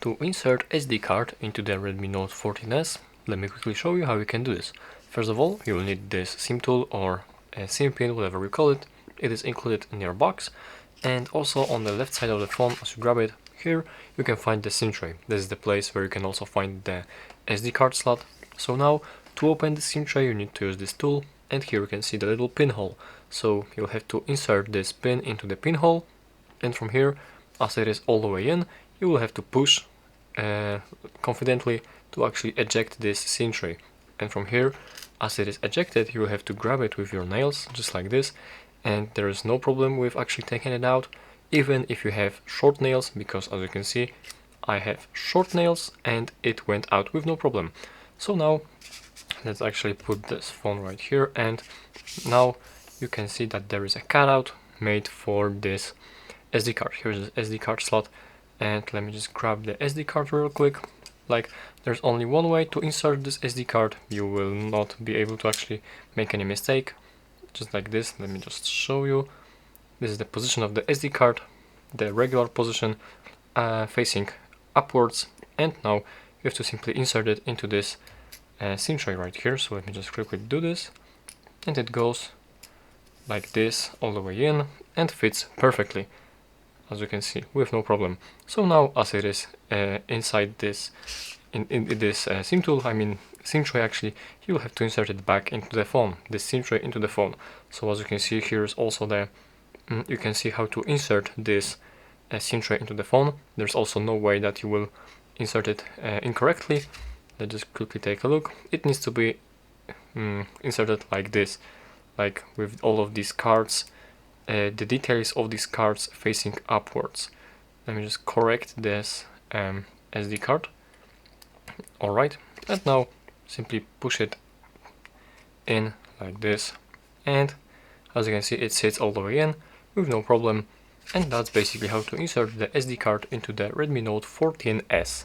To insert SD card into the Redmi Note 14S, let me quickly show you how you can do this. First of all, you will need this SIM tool or a SIM pin, whatever you call it. It is included in your box, and also on the left side of the phone, as you grab it, here you can find the SIM tray. This is the place where you can also find the SD card slot. So now, to open the SIM tray, you need to use this tool, and here you can see the little pinhole. So you'll have to insert this pin into the pinhole, and from here, as it is all the way in, you will have to push confidently to actually eject this SIM tray. And from here, as it is ejected, you will have to grab it with your nails, just like this, and there is no problem with actually taking it out, even if you have short nails, because as you can see, I have short nails and it went out with no problem. So now, let's actually put this phone right here, and now you can see that there is a cutout made for this SD card. Here's the SD card slot, and let me just grab the SD card real quick. Like, there's only one way to insert this SD card. You will not be able to actually make any mistake. Just like this. Let me just show you. This is the position of the SD card, the regular position, facing upwards, and now you have to simply insert it into this SIM tray right here. So let me just quickly do this, and it goes like this all the way in and fits perfectly, as you can see, with no problem. So now, as it is inside this in this SIM tool, I mean SIM tray actually, you will have to insert it back into the phone, this SIM tray into the phone. So as you can see, here is also the you can see how to insert this SIM tray into the phone. There's also no way that you will insert it incorrectly. Let's just quickly take a look. It needs to be inserted like this, like with all of these cards, the details of these cards facing upwards. Let me just correct this SD card. Alright, and now simply push it in like this, and as you can see, it sits all the way in with no problem. And that's basically how to insert the SD card into the Redmi Note 14S.